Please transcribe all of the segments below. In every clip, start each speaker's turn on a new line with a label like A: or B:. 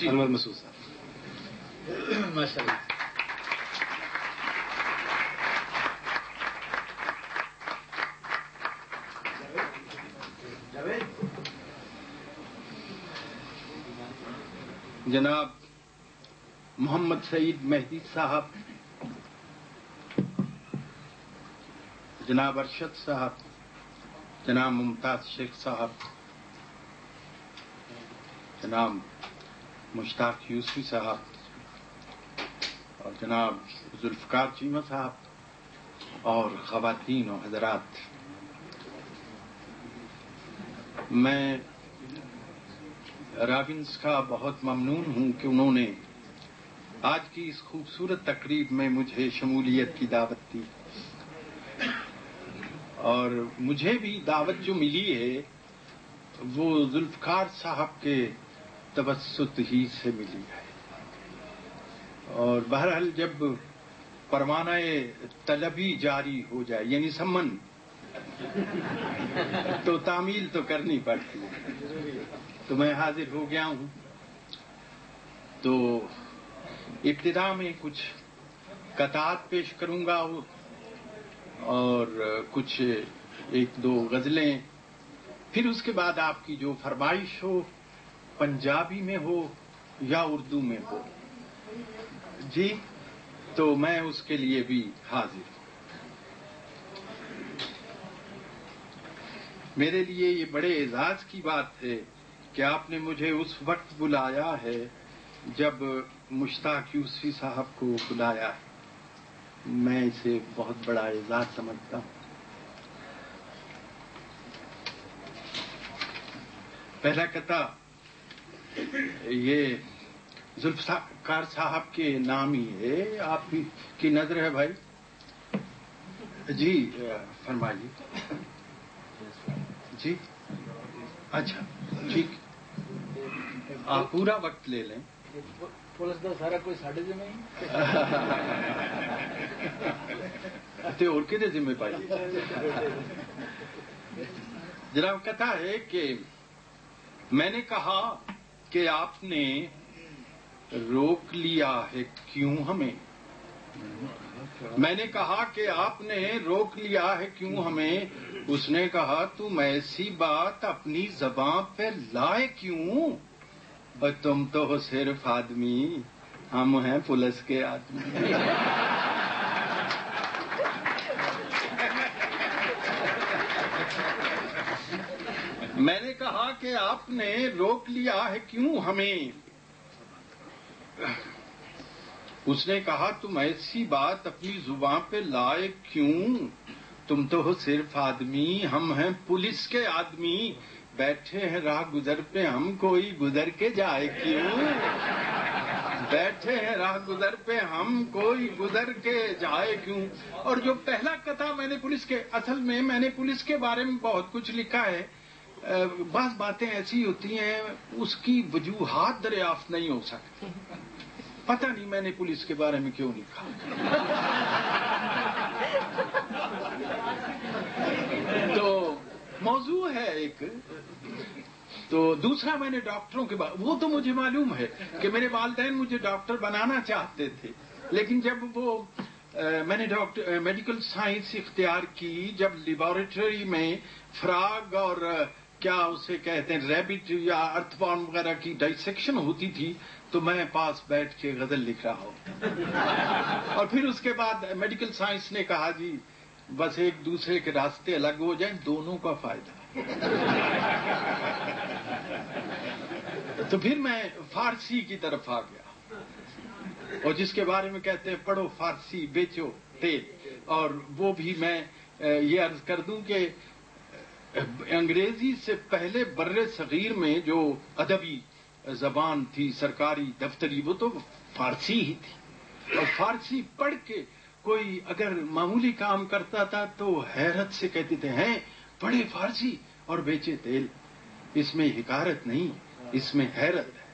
A: انور مسعود صاحب.
B: ماشاء اللہ.
C: جناب محمد سعید مہدی صاحب، جناب ارشد صاحب، جناب ممتاز شیخ صاحب، جناب مشتاق یوسفی صاحب اور جناب ذوالفقار چیمہ صاحب اور خواتین و حضرات، میں رابنس کا بہت ممنون ہوں کہ انہوں نے آج کی اس خوبصورت تقریب میں مجھے شمولیت کی دعوت دی، اور مجھے بھی دعوت جو ملی ہے وہ ذوالفقار صاحب کے توسط ہی سے ملی ہے. اور بہرحال جب پروانہ طلبی جاری ہو جائے یعنی سمن تو تعمیل تو کرنی پڑتی ہے، تو میں حاضر ہو گیا ہوں. تو ابتدا میں کچھ قطعات پیش کروں گا اور کچھ ایک دو غزلیں، پھر اس کے بعد آپ کی جو فرمائش ہو پنجابی میں ہو یا اردو میں ہو، جی تو میں اس کے لیے بھی حاضر ہوں. میرے لیے یہ بڑے اعزاز کی بات ہے کہ آپ نے مجھے اس وقت بلایا ہے جب مشتاق یوسفی صاحب کو بلایا ہے. میں اسے بہت بڑا اعزاز سمجھتا ہوں. پہلا قطعہ یہ ذوالفقار صاحب کے نام ہی ہے. آپ کی نظر ہے بھائی؟ جی فرمائیے. جی اچھا ٹھیک، آپ پورا وقت لے لیں.
B: پولیس کا سارا کوئی ساڑھے ذمہ
C: اور کہتے ذمہ پائیے. جناب کہتا ہے کہ میں نے کہا کہ آپ نے روک لیا ہے کیوں ہمیں، میں نے کہا کہ آپ نے روک لیا ہے کیوں ہمیں. اس نے کہا تم ایسی بات اپنی زباں پہ لائے کیوں، اور تم تو ہو صرف آدمی، ہم ہیں پولیس کے آدمی. میں نے کہا کہ آپ نے روک لیا ہے کیوں ہمیں. اس نے کہا تم ایسی بات اپنی زباں پہ لائے کیوں، تم تو ہو صرف آدمی، ہم ہیں پولیس کے آدمی. بیٹھے ہیں راہ گزر پہ ہم، کوئی گزر کے جائے کیوں، بیٹھے ہیں راہ گزر پہ ہم، کوئی گزر کے جائے کیوں. اور جو پہلا قطعہ میں نے پولیس کے، اصل میں میں نے پولیس کے بارے میں بہت کچھ لکھا ہے. بعض باتیں ایسی ہوتی ہیں اس کی وجوہات دریافت نہیں ہو سکتی. پتہ نہیں میں نے پولیس کے بارے میں کیوں لکھا. تو موضوع ہے ایک. تو دوسرا میں نے ڈاکٹروں کے بارے، وہ تو مجھے معلوم ہے کہ میرے والدین مجھے ڈاکٹر بنانا چاہتے تھے، لیکن جب وہ میں نے میڈیکل سائنس اختیار کی، جب لیبارٹری میں فراگ اور کیا اسے کہتے ہیں ریبٹ یا ارتھ وارم وغیرہ کی ڈائسیکشن ہوتی تھی، تو میں پاس بیٹھ کے غزل لکھ رہا ہوں. اور پھر اس کے بعد میڈیکل سائنس نے کہا جی بس ایک دوسرے کے راستے الگ ہو جائیں، دونوں کا فائدہ. تو پھر میں فارسی کی طرف آ گیا، اور جس کے بارے میں کہتے ہیں پڑھو فارسی بیچو تیل. اور وہ بھی میں یہ عرض کر دوں کہ انگریزی سے پہلے بر صغیر میں جو ادبی زبان تھی سرکاری دفتری، وہ تو فارسی ہی تھی. اور فارسی پڑھ کے کوئی اگر معمولی کام کرتا تھا تو حیرت سے کہتے تھے ہیں پڑھے فارسی اور بیچے تیل. اس میں حقارت نہیں، اس میں حیرت ہے،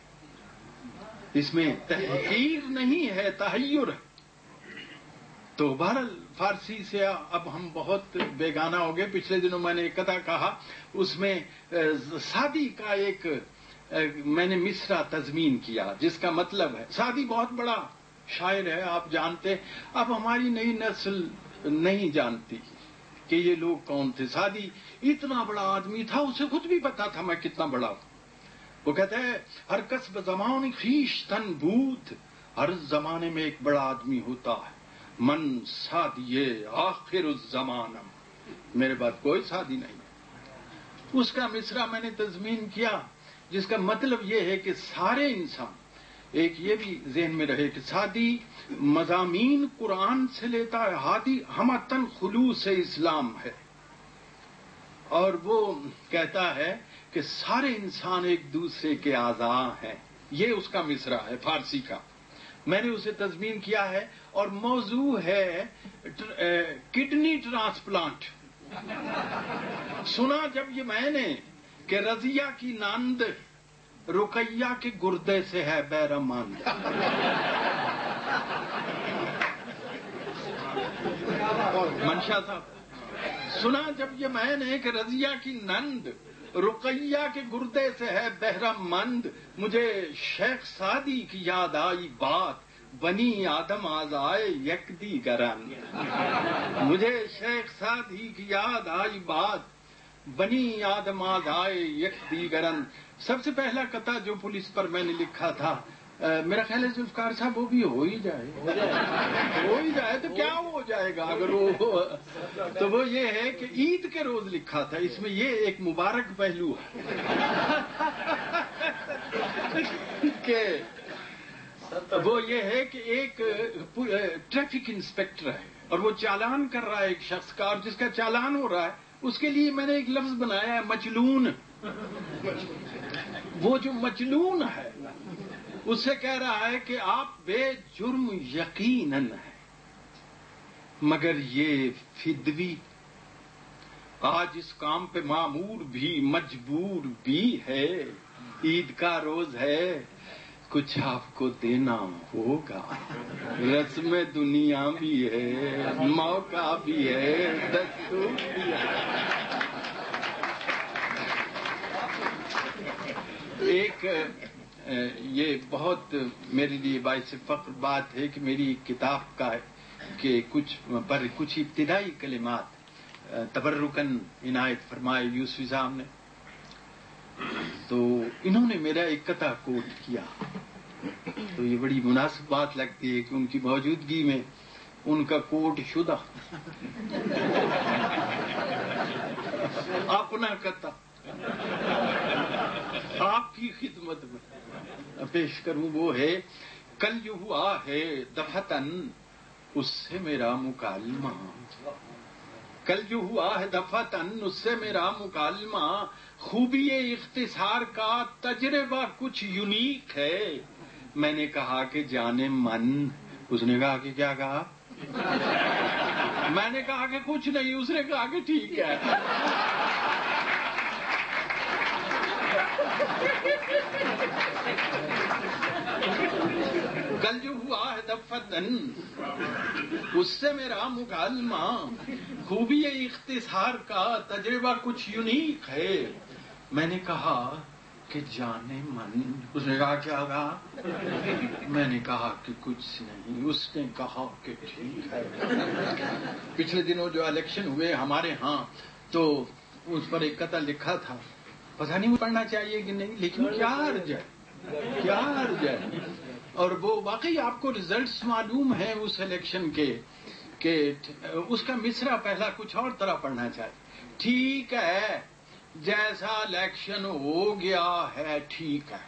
C: اس میں تحقیر نہیں ہے، تحیر ہے. تو بہرحال فارسی سے اب ہم بہت بیگانہ ہو گئے. پچھلے دنوں میں نے ایک قطعہ کہا، اس میں سادی کا ایک میں نے مصرع تضمین کیا جس کا مطلب ہے، سعدی بہت بڑا شاعر ہے آپ جانتے، اب ہماری نئی نسل نہیں جانتی کہ یہ لوگ کون تھے. سعدی اتنا بڑا آدمی تھا، اسے خود بھی پتا تھا میں کتنا بڑا ہوں. وہ کہتا ہے ہر کسب زمان خویشتن بود، ہر زمانے میں ایک بڑا آدمی ہوتا ہے. من سعدی آخر الزمانم، میرے بعد کوئی سعدی نہیں. اس کا مصرع میں نے تضمین کیا جس کا مطلب یہ ہے کہ سارے انسان، ایک یہ بھی ذہن میں رہے کہ سعدی مضامین قرآن سے لیتا ہے، ہادی ہمتن خلوص اسلام ہے، اور وہ کہتا ہے کہ سارے انسان ایک دوسرے کے اعضاء ہیں. یہ اس کا مصرع ہے فارسی کا، میں نے اسے تضمین کیا ہے. اور موضوع ہے کڈنی ٹرانسپلانٹ. سنا جب یہ میں نے کہ رضیہ کی ناند رقیہ کے گردے سے ہے بہرمند. منشا صاحب، سنا جب یہ میں نے کہ رضیہ کی نند رقیہ کے گردے سے ہے بہرمند، مجھے شیخ سعدی کی یاد آئی بات بنی آدم آزائے یک دیگرن. مجھے شیخ سعدی کی یاد آئی بات بنی آدم آزائے یک دیگرن. سب سے پہلا قطعہ جو پولیس پر میں نے لکھا تھا، میرا خیال ہے ذوالفقار صاحب وہ بھی ہو ہی جائے تو کیا ہو جائے گا اگر وہ، تو وہ یہ ہے کہ عید کے روز لکھا تھا. اس میں یہ ایک مبارک پہلو ہے کہ وہ یہ ہے کہ ایک ٹریفک انسپیکٹر ہے اور وہ چالان کر رہا ہے ایک شخص کا، اور جس کا چالان ہو رہا ہے اس کے لیے میں نے ایک لفظ بنایا ہے مچلون. وہ جو مچلون ہے اس سے کہہ رہا ہے کہ آپ بے جرم یقیناً ہیں، مگر یہ فدوی آج اس کام پہ مامور بھی مجبور بھی ہے. عید کا روز ہے، کچھ آپ کو دینا ہوگا، رسم دنیا بھی ہے، موقع بھی ہے، دستور بھی ہے. ایک یہ بہت میرے لیے باعث فخر بات ہے کہ میری کتاب کا کہ کچھ ابتدائی کلمات تبرکن عنایت فرمائے یوسفی صاحب نے، تو انہوں نے میرا ایک قطعہ کوٹ کیا. تو یہ بڑی مناسب بات لگتی ہے کہ ان کی موجودگی میں ان کا کوٹ شدہ اپنا قطعہ آپ کی خدمت میں پیش کروں. وہ ہے کل جو ہوا ہے دفعتن اس سے میرا مکالمہ، کل جو ہوا ہے دفعتن اس سے میرا مکالمہ، خوبی اختصار کا تجربہ کچھ یونیک ہے. میں نے کہا کہ جانے من، اس نے کہا کہ کیا کہا؟ میں نے کہا کہ کچھ نہیں، اس نے کہا کہ ٹھیک ہے. کل جو ہوا ہے دفتن اس سے میرا مکالمہ، خوبی اختصار کا تجربہ کچھ یونیک ہے. میں نے کہا کہ جانے من، اس نے کہا کیا کہا؟ میں نے کہا کہ کچھ نہیں، اس نے کہا کہ ٹھیک ہے. پچھلے دنوں جو الیکشن ہوئے ہمارے ہاں تو اس پر ایک قطعہ لکھا تھا، پتہ نہیں وہ پڑھنا چاہیے کہ نہیں، لیکن کیا حرج ہے. اور وہ واقعی آپ کو ریزلٹس معلوم ہیں اس الیکشن کے کہ اس کا مصرع پہلا کچھ اور طرح پڑھنا چاہیے. ٹھیک ہے جیسا الیکشن ہو گیا ہے ٹھیک ہے.